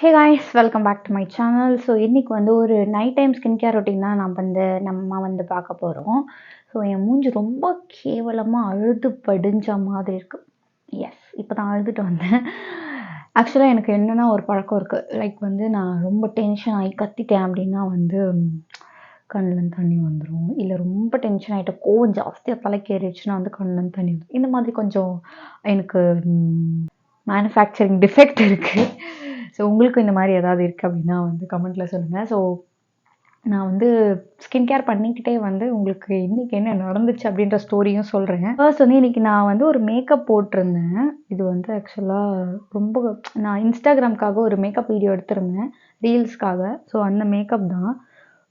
Hey guys, welcome back to my channel. So இன்றைக்கி வந்து ஒரு night time skin care routine தான் நம்ம பார்க்க போகிறோம். ஸோ என் மூஞ்சி ரொம்ப கேவலமாக அழுது படிஞ்ச மாதிரி இருக்குது. எஸ், இப்போ தான் அழுதுட்டு வந்தேன். ஆக்சுவலாக எனக்கு என்னென்னா ஒரு பழக்கம் இருக்குது. லைக் வந்து நான் ரொம்ப டென்ஷன் ஆகி கத்திட்டேன் அப்படின்னா வந்து கண்ணில் தண்ணி வந்துடும். இல்லை ரொம்ப டென்ஷன் ஆகிட்ட கோவம் ஜாஸ்தியாக தலைக்கேறிடுச்சுன்னா வந்து கண்ணில் தண்ணி வந்துடும். இந்த மாதிரி கொஞ்சம் எனக்கு மேனுஃபேக்சரிங் டிஃபெக்ட் இருக்குது. ஸோ உங்களுக்கு இந்த மாதிரி ஏதாவது இருக்குது அப்படின்னா வந்து கமெண்ட்டில் சொல்லுங்கள். ஸோ நான் வந்து ஸ்கின் கேர் பண்ணிக்கிட்டே வந்து உங்களுக்கு இன்றைக்கி என்ன நடந்துச்சு அப்படின்ற ஸ்டோரியும் சொல்கிறேன். ஃபர்ஸ்ட் வந்து இன்றைக்கி நான் வந்து ஒரு மேக்கப் போட்டிருந்தேன். இது வந்து ஆக்சுவலாக ரொம்ப நான் இன்ஸ்டாகிராமுக்காக ஒரு மேக்கப் வீடியோ எடுத்திருந்தேன் ரீல்ஸ்க்காக. ஸோ அந்த மேக்கப் தான்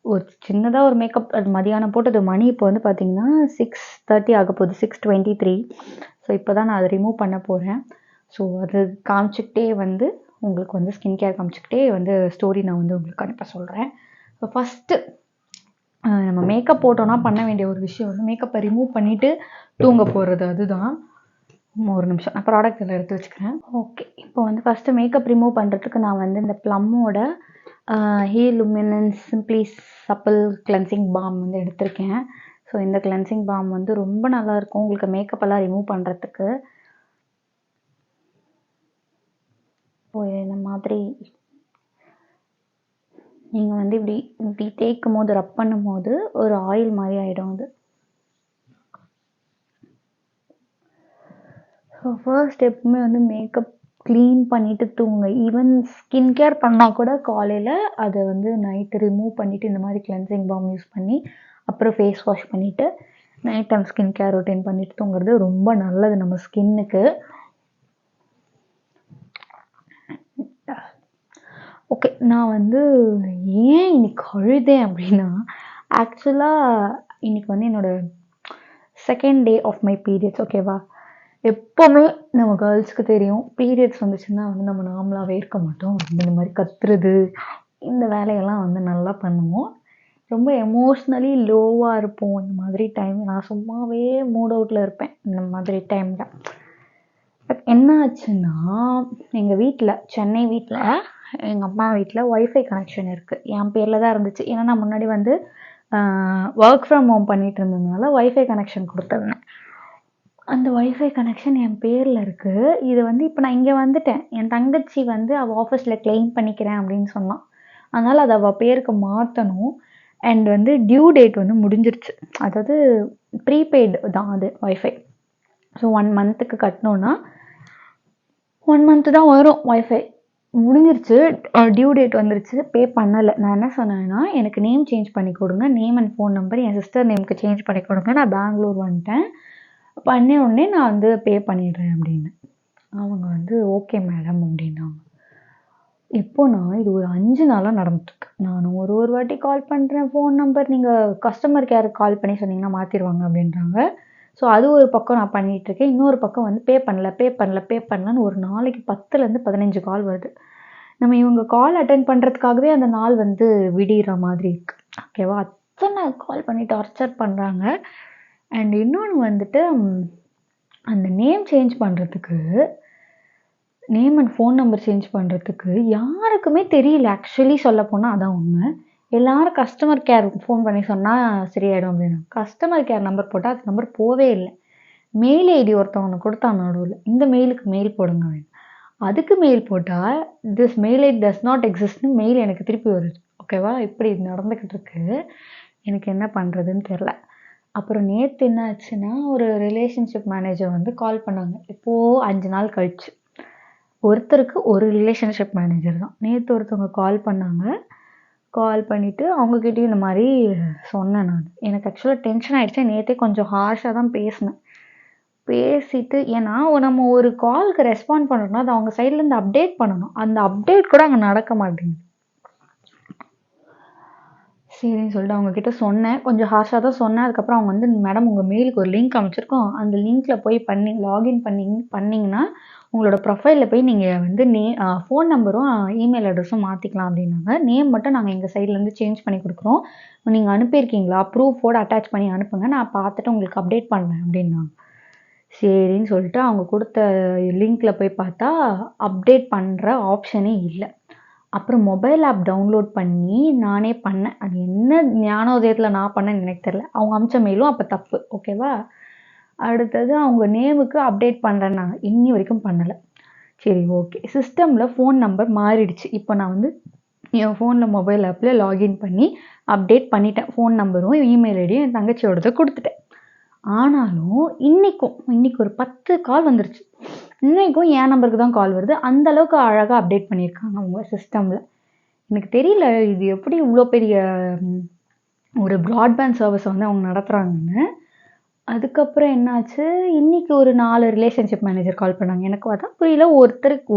ஒரு சின்னதாக ஒரு மேக்கப். அது மதியானம் போட்டது. மணி இப்போ வந்து பார்த்திங்கன்னா 6:30 ஆக போகுது, 6:23. ஸோ இப்போ தான் நான் அதை ரிமூவ் பண்ண போகிறேன். ஸோ அது காமிச்சிக்கிட்டே வந்து உங்களுக்கு வந்து ஸ்கின் கேர் காமிச்சிக்கிட்டே வந்து ஸ்டோரி நான் வந்து உங்களுக்கு கண்டிப்பாக சொல்கிறேன். ஸோ ஃபஸ்ட்டு நம்ம மேக்கப் போட்டோன்னா பண்ண வேண்டிய ஒரு விஷயம் வந்து மேக்கப்பை ரிமூவ் பண்ணிவிட்டு தூங்க போகிறது. அதுதான். ஒரு நிமிஷம், நான் ப்ராடக்ட் எல்லாம் எடுத்து வச்சுக்கிறேன். ஓகே, இப்போ வந்து ஃபஸ்ட்டு மேக்கப் ரிமூவ் பண்ணுறதுக்கு நான் வந்து இந்த ப்ளம்மோட ஹே லுமினன்ஸ் சிம்ப்ளி சப்பிள் கிளென்சிங் பாம் வந்து எடுத்திருக்கேன். ஸோ இந்த கிளென்சிங் பாம் வந்து ரொம்ப நல்லாயிருக்கும் உங்களுக்கு மேக்கப் எல்லாம் ரிமூவ் பண்ணுறதுக்கு. ஸோ இந்த மாதிரி நீங்கள் வந்து இப்படி இப்படி தேய்க்கும் போது ரப் பண்ணும் போது ஒரு ஆயில் மாதிரி ஆகிடும் அது. ஸோ ஃபர்ஸ்ட் எப்பவுமே வந்து மேக்கப் க்ளீன் பண்ணிவிட்டு தூங்க. ஈவன் ஸ்கின் கேர் பண்ணால் கூட காலையில் அதை வந்து நைட்டு ரிமூவ் பண்ணிவிட்டு இந்த மாதிரி கிளென்சிங் பாம் யூஸ் பண்ணி அப்புறம் ஃபேஸ் வாஷ் பண்ணிவிட்டு night time skin care routine பண்ணிவிட்டு தூங்குறது ரொம்ப நல்லது நம்ம ஸ்கின்னுக்கு. ஓகே, நான் வந்து ஏன் இன்னைக்கு அழுதேன் அப்படின்னா, ஆக்சுவலாக இன்னைக்கு வந்து என்னோடய second day of my periods. ஓகேவா, எப்போவுமே நம்ம கேர்ள்ஸ்க்கு தெரியும் பீரியட்ஸ் வந்துச்சுன்னா வந்து நம்ம நார்மலாகவே இருக்க மாட்டோம். இந்த மாதிரி கத்துறது இந்த வேலையெல்லாம் வந்து நல்லா பண்ணுவோம். ரொம்ப எமோஷ்னலி லோவாக இருப்போம். இந்த மாதிரி டைம் நான் சும்மாவே மூட் அவுட்டில் இருப்பேன் இந்த மாதிரி டைமில். பட் என்ன ஆச்சுன்னா, எங்கள் வீட்டில் சென்னை வீட்டில் எங்கள் அம்மா வீட்டில் ஒய்ஃபை கனெக்ஷன் இருக்குது. என் பேரில் தான் இருந்துச்சு. ஏன்னா நான் முன்னாடி வந்து ஒர்க் ஃப்ரம் ஹோம் பண்ணிகிட்டு இருந்ததுனால ஒய்ஃபை கனெக்ஷன் கொடுத்துருந்தேன். அந்த ஒய்ஃபை கனெக்ஷன் என் பேரில் இருக்குது. இது வந்து இப்போ நான் இங்கே வந்துட்டேன். என் தங்கச்சி வந்து அவள் ஆஃபீஸில் கிளைம் பண்ணிக்கிறேன் அப்படின்னு சொன்னான். அதனால் அதை அவள் பேருக்கு மாற்றணும். அண்ட் வந்து டியூ டேட் வந்து முடிஞ்சிருச்சு. அதாவது ப்ரீபெய்டு தான் அது ஒய்ஃபை. ஸோ 1 மந்த்துக்கு கட்டினோன்னா 1 மந்த்து தான் வரும் ஒய்ஃபை. முடிஞ்சிருச்சு, டியூ டேட் வந்துருச்சு, பே பண்ணலை. நான் என்ன சொன்னேன்னா, எனக்கு நேம் சேஞ்ச் பண்ணி கொடுங்க, நேம் அண்ட் ஃபோன் நம்பர் என் சிஸ்டர் நேமுக்கு சேஞ்ச் பண்ணி கொடுங்க, நான் பெங்களூர் வந்துட்டேன், பண்ண உடனே நான் வந்து பே பண்ணிடுறேன் அப்படின்னு. அவங்க வந்து ஓகே மேடம் அப்படின்னாங்க. இப்போ நான் இது ஒரு 5 நாளாக நடந்துட்டுருக்கு. நானும் ஒரு வாட்டி கால் பண்ணுறேன், ஃபோன் நம்பர் நீங்கள் கஸ்டமர் கேருக்கு கால் பண்ணி சொன்னீங்கன்னா மாற்றிடுவாங்க அப்படின்றாங்க. ஸோ அது ஒரு பக்கம் நான் பண்ணிகிட்ருக்கேன். இன்னொரு பக்கம் வந்து பே பண்ணலன்னு ஒரு நாளைக்கு 10லேருந்து 15 கால் வருது. நம்ம இவங்க கால் அட்டென்ட் பண்ணுறதுக்காகவே அந்த நாள் வந்து விடிகிற மாதிரி இருக்குது. ஓகேவா, அத்தனை கால் பண்ணி டார்ச்சர் பண்ணுறாங்க. அண்ட் இன்னொன்று வந்துட்டு அந்த நேம் சேஞ்ச் பண்ணுறதுக்கு, name and phone number change பண்ணுறதுக்கு யாருக்குமே தெரியல. ஆக்சுவலி சொல்லப்போனால் அதான் உண்மை. எல்லோரும் கஸ்டமர் கேர் ஃபோன் பண்ணி சொன்னால் சரியாயிடும் அப்படின்னு. கஸ்டமர் கேர் நம்பர் போட்டால் அது நம்பர் போவே இல்லை. மெயில் ஐடி ஒருத்தவங்க கொடுத்தான் நடுவில், இந்த மெயிலுக்கு மெயில் போடுங்க அப்படின்னு. அதுக்கு மெயில் போட்டால் this mail ID does not எக்ஸிஸ்ட்னு மெயில் எனக்கு திருப்பி வருது. ஓகேவா, இப்படி நடந்துக்கிட்டு இருக்கு. எனக்கு என்ன பண்ணுறதுன்னு தெரில. அப்புறம் நேற்று என்ன ஆச்சுன்னா, ஒரு ரிலேஷன்ஷிப் மேனேஜர் வந்து கால் பண்ணாங்க. இப்போது 5 நாள் கழிச்சு. ஒருத்தருக்கு ஒரு ரிலேஷன்ஷிப் மேனேஜர் தான். நேற்று ஒருத்தவங்க கால் பண்ணாங்க. கால் பண்ணிவிட்டு அவங்கக்கிட்டேயும் இந்த மாதிரி சொன்னேன் நான். எனக்கு ஆக்சுவலாக டென்ஷன் ஆகிடுச்சு. நேற்றே கொஞ்சம் ஹார்ஷாக தான் பேசினேன். பேசிட்டு ஏன்னா நம்ம ஒரு காலுக்கு ரெஸ்பாண்ட் பண்ணுறோம்னா அது அவங்க சைட்லேருந்து அப்டேட் பண்ணணும். அந்த அப்டேட் கூட அங்கே நடக்க மாட்டேங்குது. சரின்னு சொல்லிட்டு அவங்கக்கிட்ட சொன்னேன். கொஞ்சம் ஹார்ஷாக தான் சொன்னேன். அதுக்கப்புறம் அவங்க வந்து மேடம் உங்கள் மெயிலுக்கு ஒரு லிங்க் அமைச்சிருக்கோம், அந்த லிங்க்கில் போய் லாகின் பண்ணிங்கன்னா உங்களோட ப்ரொஃபைலில் போய் நீங்கள் வந்து ஃபோன் நம்பரும் இமெயில் அட்ரஸும் மாற்றிக்கலாம் அப்படின்னாங்க. நேம் மட்டும் நாங்கள் எங்கள் சைட்லேருந்து சேஞ்ச் பண்ணி கொடுக்குறோம், நீங்கள் அனுப்பியிருக்கீங்களா, ப்ரூஃபோடு அட்டாச் பண்ணி அனுப்புங்க, நான் பார்த்துட்டு உங்களுக்கு அப்டேட் பண்ணுறேன் அப்படின்னாங்க. சரின்னு சொல்லிட்டு அவங்க கொடுத்த லிங்க்கில் போய் பார்த்தா அப்டேட் பண்ணுற ஆப்ஷனே இல்லை. அப்புறம் மொபைல் ஆப் டவுன்லோட் பண்ணி நானே பண்ணேன். அது என்ன ஞானோதயத்தில் நான் பண்ணேன்னு எனக்கு தெரியல. அவங்க அமிச்ச மெயிலும் அப்போ தப்பு. ஓகேவா? அடுத்தது அவங்க நேமுக்கு அப்டேட் பண்ணுறேன்னாங்க. இன்னி வரைக்கும் பண்ணலை. சரி, ஓகே. சிஸ்டமில் ஃபோன் நம்பர் மாறிடுச்சு. இப்போ நான் வந்து என் ஃபோனில் மொபைல் ஆப்பில் லாகின் பண்ணி அப்டேட் பண்ணிட்டேன். ஃபோன் நம்பரும் இமெயில் ஐடியும் என் தங்கச்சியோடதை கொடுத்துட்டேன். ஆனாலும் இன்னைக்கு ஒரு 10 கால் வந்துருச்சு. இன்னைக்கும் என் நம்பருக்கு தான் கால் வருது. அந்த அளவுக்கு அழகாக அப்டேட் பண்ணியிருக்காங்க அவங்க சிஸ்டமில். எனக்கு தெரியல இது எப்படி இவ்வளோ பெரிய ஒரு ப்ராட்பேண்ட் சர்வீஸை வந்து அவங்க நடத்துகிறாங்கன்னு. அதுக்கப்புறம் என்னாச்சு, இன்னைக்கு ஒரு 4 ரிலேஷன்ஷிப் மேனேஜர் கால் பண்ணாங்க. எனக்கு அதான் புரியல, ஒருத்தருக்கு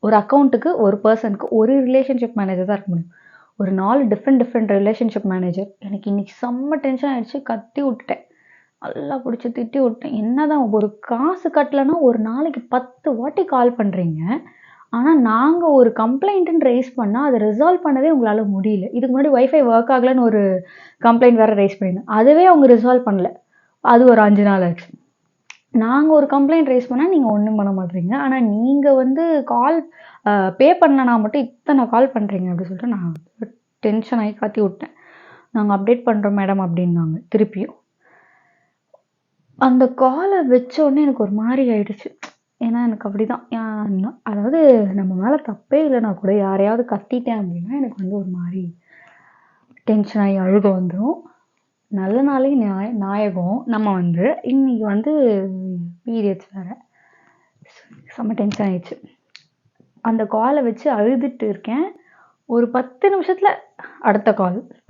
ஒரு அக்கௌண்ட்டுக்கு ஒரு பர்சனுக்கு ஒரு ரிலேஷன்ஷிப் மேனேஜர் தான் இருக்க முடியும். ஒரு 4 டிஃப்ரெண்ட் ரிலேஷன்ஷிப் மேனேஜர். எனக்கு இன்னைக்கு செம்ம டென்ஷன் ஆயிடுச்சு. கத்தி விட்டுட்டேன், நல்லா பிடிச்சி திட்டி விட்டேன். என்னதான் ஒரு காசு கட்டலைன்னா ஒரு நாளைக்கு 10 வாட்டி கால் பண்ணுறீங்க, ஆனால் நாங்கள் ஒரு கம்ப்ளைண்ட்டுன்னு ரைஸ் பண்ணால் அதை ரிசால்வ் பண்ணவே உங்களால் முடியல. இதுக்கு முன்னாடி வைஃபை ஒர்க் ஆகலைன்னு ஒரு கம்ப்ளைண்ட் வேறு ரைஸ் பண்ணியிருந்தேன். அதுவே அவங்க ரிசால்வ் பண்ணல. அது ஒரு 5 நாள் ஆச்சு. நாங்கள் ஒரு கம்ப்ளைண்ட் ரைஸ் பண்ணால் நீங்கள் ஒன்றும் பண்ண மாட்டேறீங்க, ஆனால் நீங்கள் வந்து கால் பே பண்ணலனா மட்டும் இத்தனை கால் பண்ணுறீங்க அப்படின்னு சொல்லிட்டு நான் டென்ஷன் ஆகி கத்தி விட்டேன். நாங்கள் அப்டேட் பண்ணுறோம் மேடம் அப்படின்னாங்க. திருப்பியும் அந்த காலை வச்சோடனே எனக்கு ஒரு மாதிரி ஆயிடுச்சு. ஏன்னா எனக்கு அப்படிதான், அதாவது நம்ம மேலே தப்பே இல்லைனா கூட யாரையாவது கத்திட்டேன் அப்படின்னா எனக்கு வந்து ஒரு மாதிரி டென்ஷன் ஆகி அழுக வந்துடும். நல்ல நாளே நாயகம். நம்ம வந்து இன்னைக்கு வந்து பீரியட்ஸ் வேறு, செம்ம டென்ஷன் ஆயிடுச்சு. அந்த காலை வச்சு அழுதுட்டு இருக்கேன். ஒரு 10 நிமிஷத்தில்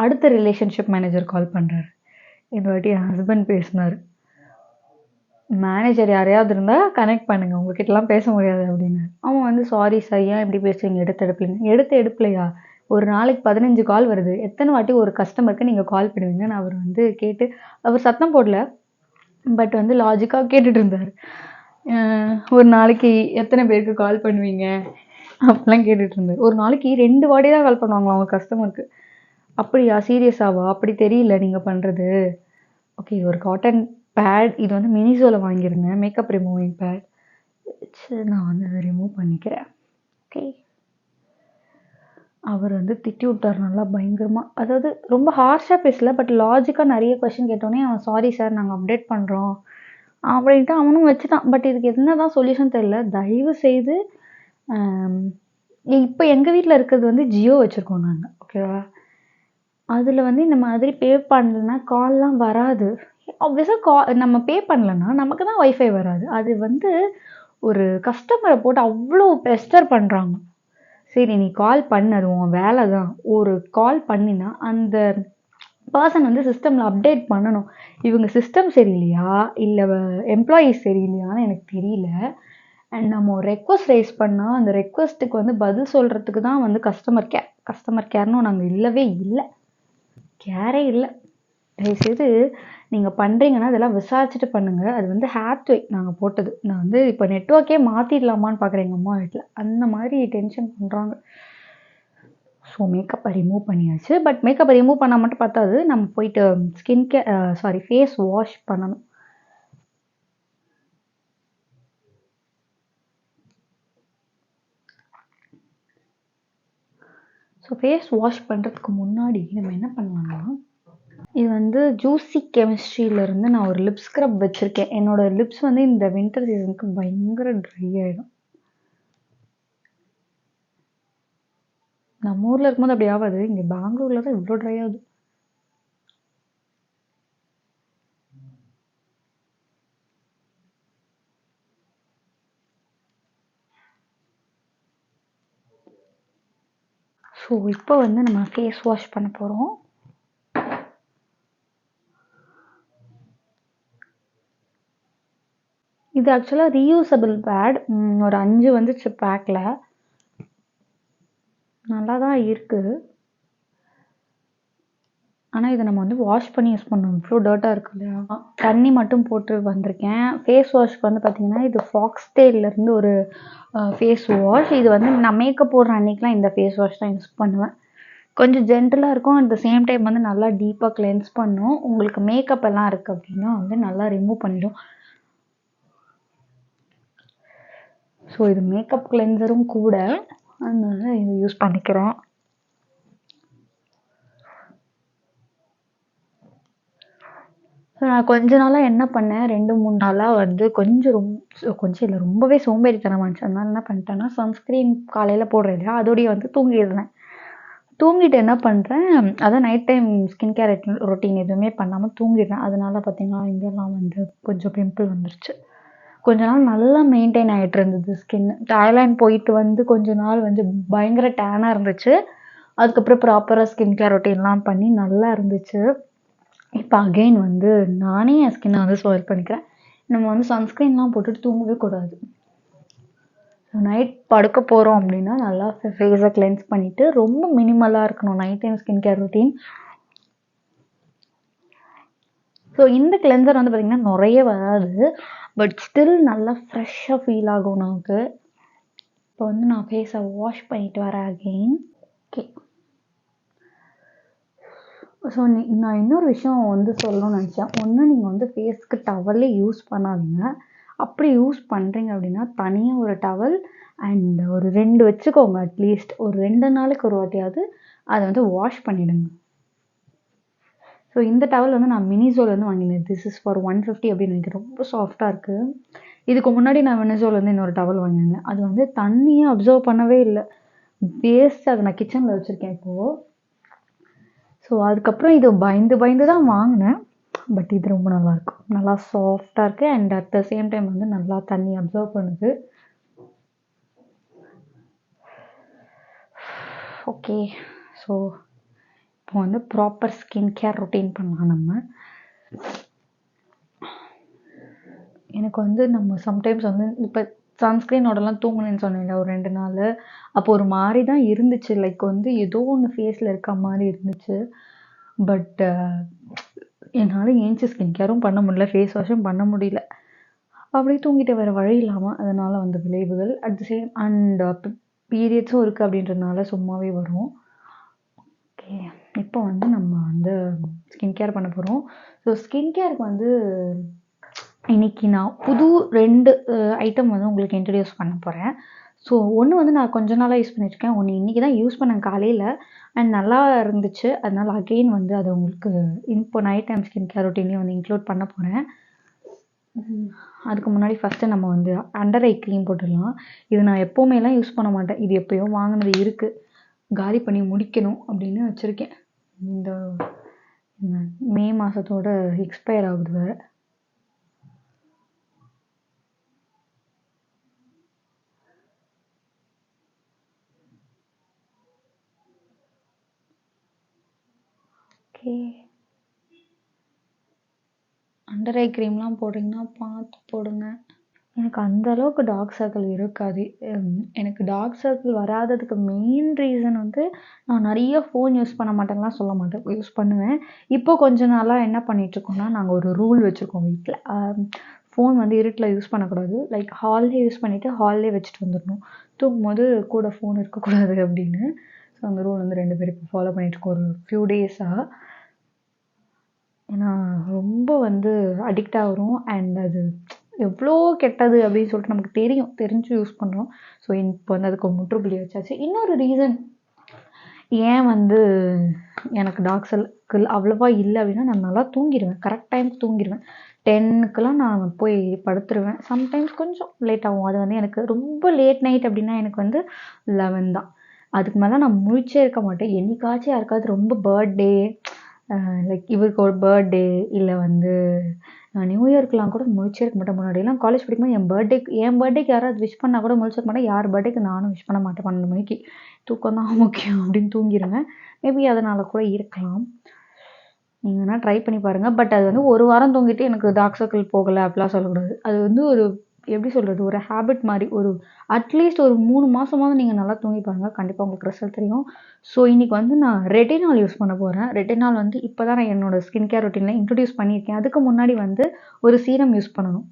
அடுத்த ரிலேஷன்ஷிப் மேனேஜர் கால் பண்ணுறாரு. இந்த வாட்டி என் ஹஸ்பண்ட் பேசினார். மேனேஜர் யாரையாவது இருந்தால் கனெக்ட் பண்ணுங்கள், உங்ககிட்டலாம் பேச முடியாது அப்படின்னு. அவன் வந்து சாரி சார், ஏன் இப்படி பேசுறீங்க, எடுப்பலையா? ஒரு நாளைக்கு 15 கால் வருது, எத்தனை வாட்டி ஒரு கஸ்டமருக்கு நீங்கள் கால் பண்ணுவீங்கன்னு அவர் வந்து கேட்டு, அவர் சத்தம் போடல, பட் வந்து லாஜிக்காக கேட்டுட்டு இருந்தார். ஒரு நாளைக்கு எத்தனை பேருக்கு கால் பண்ணுவீங்க அப்படிலாம் கேட்டுட்டு இருந்தார். ஒரு நாளைக்கு 2 வாட்டி தான் கால் பண்ணுவாங்களா அவங்க கஸ்டமருக்கு. அப்படியா, சீரியஸாவா? அப்படி தெரியல நீங்கள் பண்ணுறது. ஓகே, இது ஒரு காட்டன் பேட், இது வந்து மினிசோவில் வாங்கியிருந்தேன், மேக்கப் ரிமூவிங் பேட். சரி, நான் வந்து அதை ரிமூவ் பண்ணிக்கிறேன். ஓகே. அவர் வந்து திட்டி விட்டார் நல்லா பயங்கரமாக. அதாவது ரொம்ப ஹார்ஷாக பேசல, பட் லாஜிக்காக நிறைய கொஷின் கேட்டோன்னே அவன் சாரி சார் நாங்கள் அப்டேட் பண்ணுறோம் அப்படின்ட்டு அவனும் வச்சுட்டான். பட் இதுக்கு என்ன தான் சொல்யூஷன் தெரியல. தயவு செய்து இப்போ எங்கள் வீட்டில் இருக்கிறது வந்து ஜியோ வச்சுருக்கோம் நாங்கள். ஓகேவா? அதில் வந்து இந்த மாதிரி பே பண்ணலன்னா கால்லாம் வராது. ஆப்வியஸாக நம்ம பே பண்ணலன்னா நமக்கு தான் வைஃபை வராது. அது வந்து ஒரு கஸ்டமரை போட்டு அவ்வளோ பெஸ்டர் பண்ணுறாங்க. சரி, நீ கால் பண்ணு, அது உன் வேலை தான். ஒரு கால் பண்ணினா அந்த பர்சன் வந்து சிஸ்டமில் அப்டேட் பண்ணணும். இவங்க சிஸ்டம் சரியில்லையா இல்லை எம்ப்ளாயீஸ் சரியில்லையான்னு எனக்கு தெரியல. அண்ட் நம்ம ஒரு ரெக்வஸ்ட் ரைஸ் பண்ணால் அந்த ரெக்வஸ்ட்டுக்கு வந்து பதில் சொல்கிறதுக்கு தான் வந்து கஸ்டமர் கேர்னும் நாங்கள் இல்லவே இல்லை, கேரே இல்லை. தயவுசெய்து நீங்கள் பண்ணுறீங்கன்னா அதெல்லாம் விசாரிச்சுட்டு பண்ணுங்கள். அது வந்து ஹேத்வே நாங்கள் போட்டது. நான் வந்து இப்போ நெட்ஒர்க்கே மாற்றிடலாமான்னு பார்க்குறேன் எங்கள் அம்மா வீட்டில். அந்த மாதிரி டென்ஷன் பண்ணுறாங்க. ஸோ மேக்கப்பை ரிமூவ் பண்ணியாச்சு. பட் மேக்கப்பை ரிமூவ் பண்ணால் மட்டும் பார்த்தாது, நம்ம போயிட்டு ஃபேஸ் வாஷ் பண்ணணும். ஸோ ஃபேஸ் வாஷ் பண்ணுறதுக்கு முன்னாடி நம்ம என்ன பண்ணலாம்னா, இது வந்து ஜூசி கெமிஸ்ட்ரியிலேருந்து நான் ஒரு லிப் ஸ்க்ரப் வச்சுருக்கேன். என்னோடய லிப்ஸ் வந்து இந்த வின்டர் சீசனுக்கு பயங்கர ட்ரை ஆகிடும். நம்ம ஊரில் இருக்கும்போது அப்படி ஆகாது, இங்கே பெங்களூரில் தான் இவ்வளோ ட்ரை ஆகுது. ஸோ இப்போ வந்து நம்ம ஃபேஸ் வாஷ் பண்ண போகிறோம். இது ஆக்சுவலாக ரீயூசபிள் பேட். ஒரு 5 வந்துச்சு பேக்கில். நல்லா தான் இருக்குது. ஆனால் இதை நம்ம வந்து வாஷ் பண்ணி யூஸ் பண்ணணும். இவ்வளோ டர்ட்டாக இருக்கு இல்லையா? தண்ணி மட்டும் போட்டு வந்திருக்கேன். ஃபேஸ் வாஷ்க்கு வந்து பார்த்திங்கன்னா இது ஃபாக்ஸ்டெயிலேருந்து ஒரு ஃபேஸ் வாஷ். இது வந்து நான் மேக்கப் போடுற அன்றைக்கெலாம் இந்த ஃபேஸ் வாஷ் தான் யூஸ் பண்ணுவேன். கொஞ்சம் ஜென்டலாக இருக்கும், அட் த சேம் டைம் வந்து நல்லா டீப்பாக கிளென்ஸ் பண்ணும். உங்களுக்கு மேக்கப் எல்லாம் இருக்குது அப்படின்னா வந்து நல்லா ரிமூவ் பண்ணிடும். ஸோ இது மேக்கப் கிளென்சரும் கூட. அதனால இது யூஸ் பண்ணிக்கிறேன். ஸோ நான் கொஞ்ச நாளாக என்ன பண்ணேன், 2-3 நாளாக வந்து கொஞ்சம் இல்லை ரொம்பவே சோம்பேறித்தனமா இருந்துச்சு. அதனால என்ன பண்ணிட்டேன்னா, சன்ஸ்க்ரீன் காலையில் போடுறேன் இல்லையா, அதோடய வந்து தூங்கிடுறேன். தூங்கிட்டு என்ன பண்ணுறேன், அதான் night time skin care routine எதுவுமே பண்ணாமல் தூங்கிடுறேன். அதனால பார்த்தீங்கன்னா இங்கெல்லாம் வந்து கொஞ்சம் பிம்பிள் வந்துருச்சு. கொஞ்ச நாள் நல்லா மெயின்டைன் ஆகிட்டு இருந்தது ஸ்கின். தாய்லாந்து போயிட்டு வந்து கொஞ்ச நாள் வந்து பயங்கர டேனாக இருந்துச்சு. அதுக்கப்புறம் ப்ராப்பராக ஸ்கின் கேர் ரொட்டீன்லாம் பண்ணி நல்லா இருந்துச்சு. இப்போ அகெயின் வந்து நானே என் ஸ்கின்னை வந்து ஸ்பாயில் பண்ணிக்கிறேன். நம்ம வந்து சன்ஸ்க்ரீன்லாம் போட்டுட்டு தூங்கவே கூடாது. நைட் படுக்க போகிறோம் அப்படின்னா நல்லா ஃபேஸை கிளென்ஸ் பண்ணிவிட்டு ரொம்ப மினிமலாக இருக்கணும் night time skin care routine. So இந்த கிளென்சர் வந்து பார்த்திங்கன்னா நிறைய வராது, பட் ஸ்டில் நல்லா ஃப்ரெஷ்ஷாக ஃபீல் ஆகும் நமக்கு. இப்போ வந்து நான் ஃபேஸை வாஷ் பண்ணிட்டு வரேன் அகெயின். ஓகே, ஸோ நான் இன்னொரு விஷயம் வந்து சொல்லணும்னு நினச்சேன். ஒன்று, நீங்கள் வந்து ஃபேஸ்க்கு டவலே யூஸ் பண்ணாதீங்க. அப்படி யூஸ் பண்ணுறீங்க அப்படின்னா தனியாக ஒரு டவல் அண்ட் ஒரு 2 வச்சுக்கோங்க. அட்லீஸ்ட் ஒரு 2 நாளைக்கு ஒரு வாட்டியாவது அதை வந்து வாஷ் பண்ணிவிடுங்க. ஸோ இந்த டவல் வந்து நான் மினிசோலேருந்து வாங்கினேன். திஸ் இஸ் ஃபார் 150 அப்படின்னு நினைக்கிறேன். ரொம்ப சாஃப்டாக இருக்குது. இதுக்கு முன்னாடி நான் மினிசோலேருந்து இன்னொரு டவல் வாங்கினேன். அது வந்து தண்ணியே அப்சர்வ் பண்ணவே இல்லை. வேஸ்ட். அதை நான் கிச்சனில் வச்சுருக்கேன் இப்போது. ஸோ அதுக்கப்புறம் இது பயந்து தான் வாங்கினேன். பட் இது ரொம்ப நல்லாயிருக்கும். நல்லா சாஃப்டாக இருக்குது and at the same time வந்து நல்லா தண்ணி அப்சர்வ் பண்ணுது. ஓகே, ஸோ இப்போ வந்து ப்ராப்பர் ஸ்கின் கேர் ரொட்டீன் பண்ணலாம் நம்ம. எனக்கு வந்து நம்ம சம்டைம்ஸ் வந்து இப்போ சன்ஸ்க்ரீனோடலாம் தூங்குனேன்னு சொன்னேன்ல ஒரு 2 நாள். அப்போ ஒரு மாதிரி தான் இருந்துச்சு. லைக் வந்து ஏதோ ஒன்று ஃபேஸில் இருக்க மாதிரி இருந்துச்சு. பட் என்னால் ஏஞ்சி ஸ்கின் கேரும் பண்ண முடியல, ஃபேஸ் வாஷும் பண்ண முடியல. அப்படியே தூங்கிட்டு வேறு வழி இல்லாமல் அதனால் வந்த விளைவுகள். அட் த சேம் அண்ட் பீரியட்ஸும் இருக்குது அப்படின்றதுனால சும்மாவே வரும். ஓகே, இப்போ வந்து நம்ம வந்து ஸ்கின் கேர் பண்ண போகிறோம். ஸோ ஸ்கின் கேருக்கு வந்து இன்றைக்கி நான் புது 2 ஐட்டம் வந்து உங்களுக்கு இன்ட்ரடியூஸ் பண்ண போகிறேன். ஸோ ஒன்று வந்து நான் கொஞ்ச நாளாக யூஸ் பண்ணியிருக்கேன். ஒன்று இன்றைக்கி தான் யூஸ் பண்ணேன் காலையில் அண்ட் நல்லா இருந்துச்சு. அதனால் அகெயின் வந்து அதை உங்களுக்கு இப்போ நைட் டைம் ஸ்கின் கேர் ரொட்டீன்லேயும் வந்து இன்க்ளூட் பண்ண போகிறேன். அதுக்கு முன்னாடி ஃபஸ்ட்டு நம்ம வந்து அண்டர் ஐ க்ரீம் போட்டுடலாம். இது நான் எப்போவுமேலாம் யூஸ் பண்ண மாட்டேன். இது எப்போயோ வாங்கினது இருக்குது, காலி பண்ணி முடிக்கணும் அப்படின்னு வச்சுருக்கேன். இந்த மே மாதத்தோட எக்ஸ்பயர் ஆகுது வேறு. ஓகே, அண்டர் ஐ க்ரீம்லாம் போடுறீங்கன்னா பார்த்து போடுங்க. எனக்கு அந்த அளவுக்கு டார்க் சர்க்கிள் இருக்காது. எனக்கு டார்க் சர்க்கிள் வராததுக்கு மெயின் ரீசன் வந்து நான் நிறைய ஃபோன் யூஸ் பண்ண மாட்டேன்லாம் சொல்ல மாட்டேன், யூஸ் பண்ணுவேன். இப்போ கொஞ்ச நாளாக என்ன பண்ணிகிட்ருக்கோம்னா, நாங்கள் ஒரு ரூல் வச்சுருக்கோம் வீட்டில். ஃபோன் வந்து இருட்டில் யூஸ் பண்ணக்கூடாது. லைக் ஹால்லே யூஸ் பண்ணிவிட்டு ஹால்லே வச்சுட்டு வந்துடணும். தூங்கும்போது கூட ஃபோன் இருக்கக்கூடாது அப்படின்னு. ஸோ அந்த ரூல் வந்து 2 பேரும் இப்போ ஃபாலோ பண்ணிகிட்ருக்கோம் ஒரு ஃபியூ டேஸாக. ஏன்னா ரொம்ப வந்து அடிக்ட் ஆகிறோம் அண்ட் அது எவ்வளோ கெட்டது அப்படின்னு சொல்லிட்டு நமக்கு தெரிஞ்சு யூஸ் பண்ணுறோம். ஸோ இப்போ வந்து அதுக்கு முற்றுப்புள்ளி வச்சாச்சு. இன்னொரு ரீசன் ஏன் வந்து எனக்கு டார்க் சர்க்கிள் அவ்வளோவா இல்லை அப்படின்னா, நான் நல்லா தூங்கிடுவேன், கரெக்ட் டைமுக்கு தூங்கிடுவேன். 10க்குலாம் நான் போய் படுத்துருவேன். சம்டைம்ஸ் கொஞ்சம் லேட் ஆகும். அது வந்து எனக்கு ரொம்ப லேட் நைட் அப்படின்னா எனக்கு வந்து 11 தான். அதுக்கு மேலே நான் முழிச்சே இருக்க மாட்டேன். என்னைக்காச்சும் யாருக்காவது ரொம்ப பர்த்டே, லைக் இவருக்கு ஒரு பர்த்டே இல்லை வந்து நியூ இயர்க்குலாம் கூட முழிச்சே இருக்க மாட்டேன். முன்னாடியெல்லாம் காலேஜ் படிக்கும்போது என் பர்த்டேக்கு யாராவது விஷ் பண்ணால் கூட முழிச்சிருக்க மாட்டேன். யார் பர்த்டேக்கு நானும் விஷ் பண்ண மாட்டேன். 12 மணிக்கு தூக்கம் தான் முக்கியம் அப்படின்னு தூங்கிடுவேன். மேபி அதனால் கூட இருக்கலாம். நீங்கள் வேணால் ட்ரை பண்ணி பாருங்கள். பட் அது வந்து ஒரு வாரம் தூங்கிட்டு எனக்கு டார்க் சர்க்கிள் போகலை அப்படிலாம் சொல்லக்கூடாது. அது வந்து ஒரு எப்படி சொல்கிறது, ஒரு ஹேபிட் மாதிரி. ஒரு அட்லீஸ்ட் ஒரு 3 மாதமாவது நீங்கள் நல்லா தூங்கி பாருங்கள், கண்டிப்பாக உங்களுக்கு ரிசல்ட் தெரியும். ஸோ இன்றைக்கி வந்து நான் ரெட்டினால் யூஸ் பண்ண போகிறேன். ரெட்டினால் வந்து இப்போ தான் நான் என்னோடய ஸ்கின் கேர் ரொட்டீனில் இன்ட்ரடியூஸ் பண்ணியிருக்கேன். அதுக்கு முன்னாடி வந்து ஒரு சீரம் யூஸ் பண்ணணும்.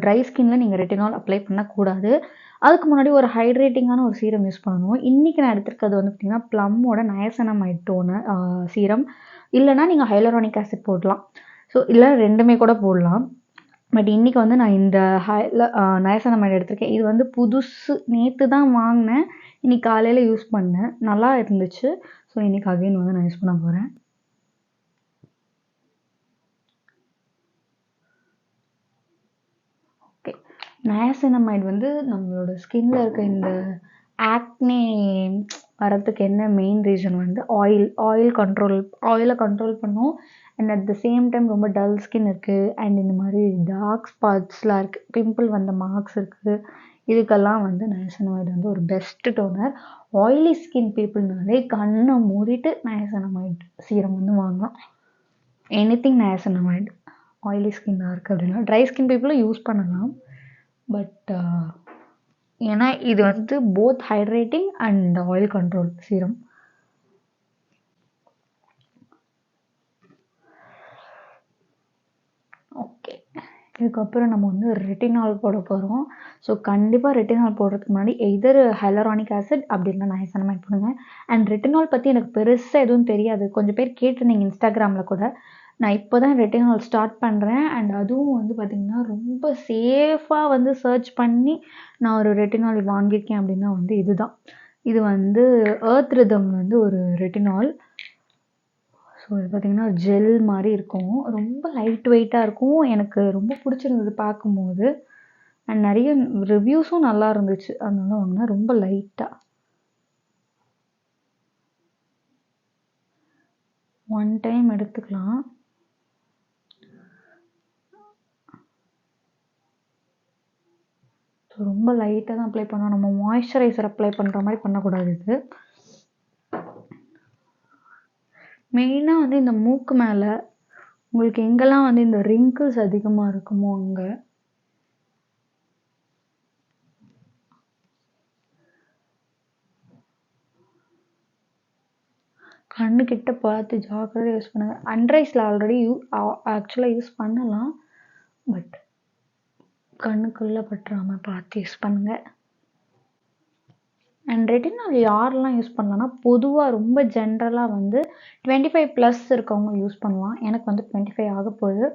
ட்ரை ஸ்கின்னில் நீங்கள் ரெட்டினால் அப்ளை பண்ணக்கூடாது. அதுக்கு முன்னாடி ஒரு ஹைட்ரேட்டிங்கான ஒரு சீரம் யூஸ் பண்ணணும். இன்றைக்கி நான் எடுத்துருக்கிறது வந்து பார்த்திங்கன்னா ப்ளம்மோட நயசனமைட் டோனர் சீரம். இல்லைனா நீங்கள் ஹைலரானிக் ஆசிட் போடலாம். ஸோ இல்லை 2மே கூட போடலாம். பட் இன்றைக்கி வந்து நான் இந்த நயசனமைட் எடுத்திருக்கேன். இது வந்து புதுசு, நேற்று தான் வாங்கினேன். இன்னைக்கு காலையில் யூஸ் பண்ணேன், நல்லா இருந்துச்சு. ஸோ இன்னைக்கு அகைன் வந்து நான் யூஸ் பண்ண போகிறேன். ஓகே, நயாசினமைடு வந்து நம்மளோட ஸ்கின்ல இருக்க இந்த ஆக்னே வரத்துக்கு என்ன மெயின் ரீசன் வந்து ஆயிலை கண்ட்ரோல் பண்ணும். And at the same time ரொம்ப டல் ஸ்கின் இருக்குது அண்ட் இந்த மாதிரி டார்க் ஸ்பாட்ஸ்லாம் இருக்குது, பிம்பிள் வந்த மார்க்ஸ் இருக்குது, இதுக்கெல்லாம் வந்து நயாசினமைடு வந்து ஒரு பெஸ்ட் டோனர். ஆயிலி ஸ்கின் பீப்புள்னாலே கண்ணை மூடிட்டு நயாசினமைடு சீரம் வந்து வாங்கலாம். எனிதிங் நயாசினமைடு ஆயிலி ஸ்கின்னாக இருக்குது அப்படின்னா. ட்ரை ஸ்கின் பீப்புளும் யூஸ் பண்ணலாம், பட் ஏன்னா இது வந்து both hydrating and oil control serum. Okay, இதுக்கப்புறம் நம்ம வந்து ரெட்டினால் போட போகிறோம். ஸோ கண்டிப்பாக ரெட்டினால் போடுறதுக்கு முன்னாடி எய்தர் ஹைலரானிக் ஆசிட் அப்படி இல்லைனா நயாசினமைடு போடுங்க. அண்ட் ரெட்டினால் பற்றி எனக்கு பெருசாக எதுவும் தெரியாது, கொஞ்சம் பேர் கேட்டிருந்தீங்க இன்ஸ்டாகிராமில் கூட. நான் இப்போ தான் ரெட்டினால் ஸ்டார்ட் பண்ணுறேன். அண்ட் அதுவும் வந்து பார்த்திங்கன்னா ரொம்ப சேஃபாக வந்து சர்ச் பண்ணி நான் ஒரு ரெட்டினால் வாங்கியிருக்கேன் அப்படின்னா வந்து இதுதான். இது வந்து எர்த் ரிதம் வந்து ஒரு ரெட்டினால். ஸோ இது பார்த்திங்கன்னா ஜெல் மாதிரி இருக்கும், ரொம்ப லைட் வெயிட்டாக இருக்கும். எனக்கு ரொம்ப பிடிச்சிருந்தது பார்க்கும்போது. அண்ட் நிறைய ரிவ்யூஸும் நல்லா இருந்துச்சு, அதனால வாங்கினேன். ரொம்ப லைட்டாக 1 டைம் எடுத்துக்கலாம். ஸோ ரொம்ப லைட்டாக தான் அப்ளை பண்ணணும், நம்ம மாய்ஸ்சரைசர் அப்ளை பண்ணுற மாதிரி பண்ணக்கூடாது. இது மெயினாக வந்து இந்த மூக்கு மேலே உங்களுக்கு எங்கெல்லாம் வந்து இந்த ரிங்கிள்ஸ் அதிகமாக இருக்குமோ அங்கே, கண்ணுக்கிட்ட பார்த்து ஜாக்கிரதையாக யூஸ் பண்ணுங்கள். அண்ட்ரைஸில் ஆல்ரெடி ஆக்சுவலாக யூஸ் பண்ணலாம், பட் கண்ணுக்குள்ளே பற்றாமல் பார்த்து யூஸ் பண்ணுங்கள். அண்ட் ரெட்டினால் யாரெல்லாம் யூஸ் பண்ணலான்னா, பொதுவாக ரொம்ப ஜென்ரலாக வந்து 25+ இருக்கவங்க யூஸ் பண்ணலாம். எனக்கு வந்து 25 ஆக போகுது.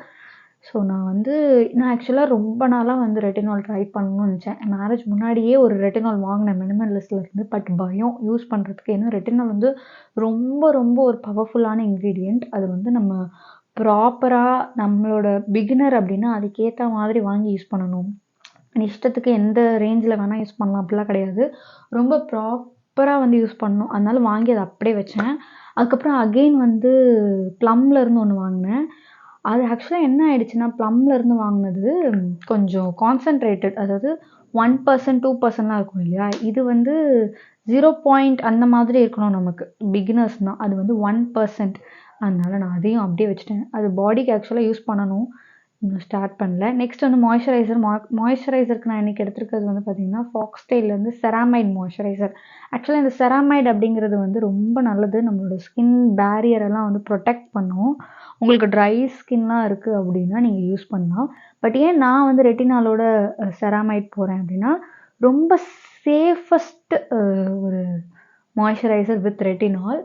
ஸோ நான் ஆக்சுவலாக ரொம்ப நாளாக வந்து ரெட்டினால் ட்ரை பண்ணணும்னு நினச்சேன். மேரேஜ் முன்னாடியே ஒரு ரெட்டினால் வாங்கினேன் மினிமலிஸ்ட்லேருந்து. பட் பயம் யூஸ் பண்ணுறதுக்கு. ஏன்னா ரெட்டினால் வந்து ரொம்ப ரொம்ப ஒரு பவர்ஃபுல்லான இன்க்ரீடியண்ட். அது வந்து நம்ம ப்ராப்பராக நம்மளோட பிகினர் அப்படின்னா அதுக்கேற்ற மாதிரி வாங்கி யூஸ் பண்ணணும். இஷ்டத்துக்கு எந்த ரேஞ்சில் வேணால் யூஸ் பண்ணலாம் அப்படிலாம் கிடையாது, ரொம்ப ப்ராப்பராக வந்து யூஸ் பண்ணணும். அதனால வாங்கி அதை அப்படியே வச்சேன். அதுக்கப்புறம் அகெயின் வந்து ப்ளம்லேருந்து ஒன்று வாங்கினேன். அது ஆக்சுவலாக என்ன ஆயிடுச்சுன்னா, ப்ளம்லேருந்து வாங்கினது கொஞ்சம் கான்சன்ட்ரேட்டட், அதாவது 1% 2%லாம் இருக்கும் இல்லையா, இது வந்து 0. அந்த மாதிரி இருக்கணும் நமக்கு பிகினர்ஸ்னால். அது வந்து 1%. அதனால நான் அதையும் அப்படியே வச்சுட்டேன். அது பாடிக்கு ஆக்சுவலாக யூஸ் பண்ணணும், இன்னும் ஸ்டார்ட் பண்ணல. நெக்ஸ்ட் வந்து மாய்ஸ்சரைசருக்கு நான் இன்றைக்கி எடுத்துருக்கிறது வந்து பார்த்திங்கன்னா ஃபாக்ஸ்டெயிலேருந்து செராமைட் மாய்ஸ்சரைசர். ஆக்சுவலாக இந்த செராமைட் அப்படிங்கிறது வந்து ரொம்ப நல்லது, நம்மளோட ஸ்கின் பேரியரெல்லாம் வந்து ப்ரொடெக்ட் பண்ணும். உங்களுக்கு ட்ரை ஸ்கின்லாம் இருக்குது அப்படின்னா நீங்கள் யூஸ் பண்ணலாம். பட் ஏன் நான் வந்து ரெட்டினாலோட செராமைட் போகிறேன் அப்படின்னா, ரொம்ப சேஃபஸ்ட்டு ஒரு மாய்ஸ்சரைசர் வித் ரெட்டினால்.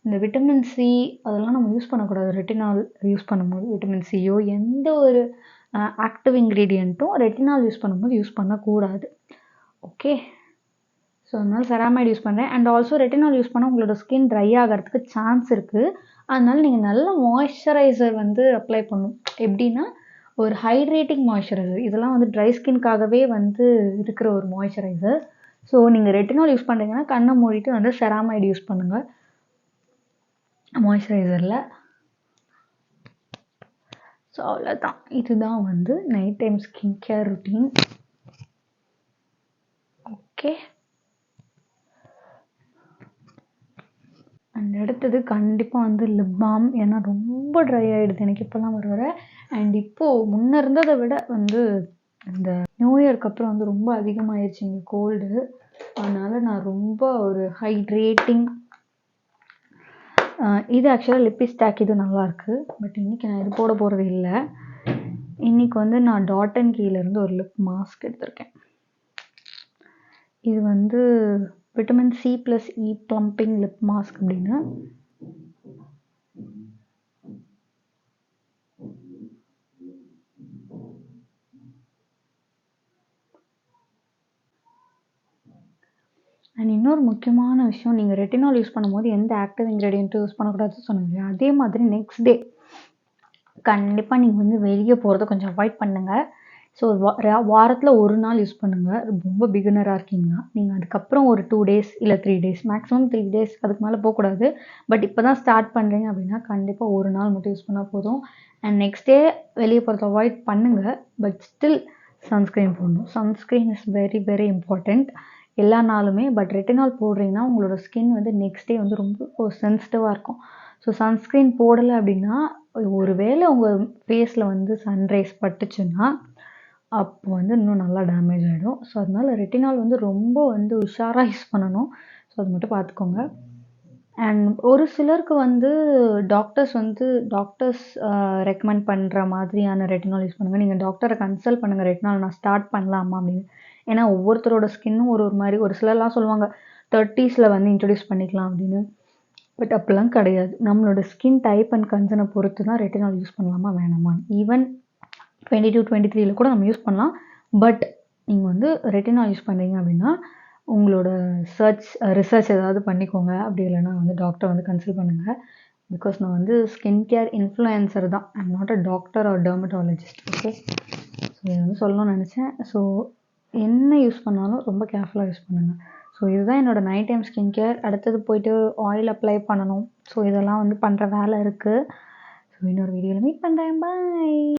இந்த விட்டமின் சி அதெல்லாம் நம்ம யூஸ் பண்ணக்கூடாது ரெட்டினால் யூஸ் பண்ணும்போது. விட்டமின் சியோ எந்த ஒரு ஆக்டிவ் இன்க்ரீடியண்ட்டும் ரெட்டினால் யூஸ் பண்ணும்போது யூஸ் பண்ணக்கூடாது. ஓகே, ஸோ அதனால் செராமைடு யூஸ் பண்ணுறேன். அண்ட் ஆல்சோ ரெட்டினால் யூஸ் பண்ணால் உங்களோட ஸ்கின் ட்ரை ஆகிறதுக்கு சான்ஸ் இருக்குது. அதனால நீங்கள் நல்ல மாய்ஸ்சரைசர் வந்து அப்ளை பண்ணணும். எப்படின்னா ஒரு ஹைட்ரேட்டிங் மாய்ஸ்சரைசர். இதெல்லாம் வந்து ட்ரை ஸ்கின்காகவே வந்து இருக்கிற ஒரு மாய்ஸ்சரைசர். ஸோ நீங்கள் ரெட்டினால் யூஸ் பண்ணுறீங்கன்னா கண்ணை மூடிட்டு வந்து செராமைடு யூஸ் பண்ணுங்கள் மாய்ஸ்சரைசரில். ஸோ அவ்வளோதான், இதுதான் வந்து night time skin care routine. Okay, and அடுத்தது கண்டிப்பாக வந்து லிப் பாம். ஏன்னா ரொம்ப ட்ரை ஆகிடுது எனக்கு இப்போலாம் வர வர. அண்ட் இப்போது முன்ன இருந்ததை விட வந்து இந்த நியூ இயர்க்கு அப்புறம் வந்து ரொம்ப அதிகமாகிடுச்சு இங்கே கோல்டு. அதனால் நான் ரொம்ப ஒரு ஹைட்ரேட்டிங் இது ஆக்சுவலாக லிப்பிஸ்டாக் இது நல்லாயிருக்கு. பட் இன்றைக்கி நான் இது போட போகிறது இல்லை. இன்றைக்கி வந்து நான் டாட் அண்ட் கீலேருந்து ஒரு லிப் மாஸ்க் எடுத்திருக்கேன். இது வந்து விட்டமின் சி ப்ளஸ் இ ப்ளம்பிங் லிப் மாஸ்க் அப்படின்னு. அண்ட் இன்னொரு முக்கியமான விஷயம், நீங்கள் ரெட்டினால் யூஸ் பண்ணும்போது எந்த ஆக்டிவ் இன்க்ரீடியன்ட்டும் யூஸ் பண்ணக்கூடாதுன்னு சொன்னாங்க. அதே மாதிரி நெக்ஸ்ட் டே கண்டிப்பாக நீங்கள் வந்து வெளியே போகிறத கொஞ்சம் அவாய்ட் பண்ணுங்கள். ஸோ வாரத்தில் ஒரு நாள் யூஸ் பண்ணுங்கள். ரொம்ப பிகினராக இருக்கீங்கன்னா நீங்கள் அதுக்கப்புறம் ஒரு 2 டேஸ் இல்லை 3 டேஸ், மேக்ஸிமம் 3 டேஸ், அதுக்கு மேலே போகக்கூடாது. பட் இப்போ தான் ஸ்டார்ட் பண்ணுறீங்க அப்படின்னா கண்டிப்பாக ஒரு நாள் மட்டும் யூஸ் பண்ணால் போதும். அண்ட் நெக்ஸ்ட் டே வெளியே போகிறத அவாய்ட் பண்ணுங்கள். பட் ஸ்டில் சன்ஸ்க்ரீன் போடணும். Sunscreen is very very important எல்லா நாளுமே. பட் ரெட்டினால் போடுறீங்கன்னா உங்களோட ஸ்கின் வந்து நெக்ஸ்ட் டே வந்து ரொம்ப சென்சிட்டிவாக இருக்கும். ஸோ சன்ஸ்க்ரீன் போடலை அப்படின்னா ஒரு வேளை உங்கள் ஃபேஸில் வந்து சன்ரைஸ் பட்டுச்சுன்னா அப்போ வந்து இன்னும் நல்லா டேமேஜ் ஆகிடும். ஸோ அதனால ரெட்டினால் வந்து ரொம்ப வந்து உஷாராக யூஸ் பண்ணணும். ஸோ அது மட்டும் பார்த்துக்கோங்க. அண்ட் ஒரு சிலருக்கு வந்து டாக்டர்ஸ் ரெக்கமெண்ட் பண்ணுற மாதிரியான ரெட்டினால் யூஸ் பண்ணுங்கள். நீங்கள் டாக்டரை கன்சல்ட் பண்ணுங்கள், ரெட்டினால் நான் ஸ்டார்ட் பண்ணலாமா அப்படின்னு. ஏன்னா ஒவ்வொருத்தரோட ஸ்கின்னும் ஒரு ஒரு மாதிரி. ஒரு சிலர்லாம் சொல்லுவாங்க 30s வந்து இன்ட்ரடியூஸ் பண்ணிக்கலாம் அப்படின்னு. பட் அப்படிலாம் கிடையாது. நம்மளோட ஸ்கின் டைப் அண்ட் கன்சர்னை பொறுத்து தான் ரெட்டினால் யூஸ் பண்ணலாமா வேணாமான்னு. ஈவன் 22, 23ல கூட நம்ம யூஸ் பண்ணலாம். பட் நீங்கள் வந்து ரெட்டினால் யூஸ் பண்ணுறீங்க அப்படின்னா உங்களோட ரிசர்ச் ஏதாவது பண்ணிக்கோங்க. அப்படி இல்லைன்னா வந்து டாக்டரை வந்து கன்சல்ட் பண்ணுங்கள். பிகாஸ் நான் வந்து ஸ்கின் கேர் இன்ஃப்ளூயன்சர் தான். I am not a doctor or dermatologist. Okay, so இதை வந்து சொல்லணும்னு நினச்சேன். ஸோ என்ன யூஸ் பண்ணாலும் ரொம்ப கேர்ஃபுல்லாக யூஸ் பண்ணுங்கள். ஸோ இதுதான் என்னோடய நைட் டைம் ஸ்கின் கேர். அடுத்தது போயிட்டு ஆயில் அப்ளை பண்ணணும். ஸோ இதெல்லாம் வந்து பண்ணுற வேலை இருக்குது. ஸோ இன்னொரு வீடியோவில் மீட் பண்ணுறேன். பாய்.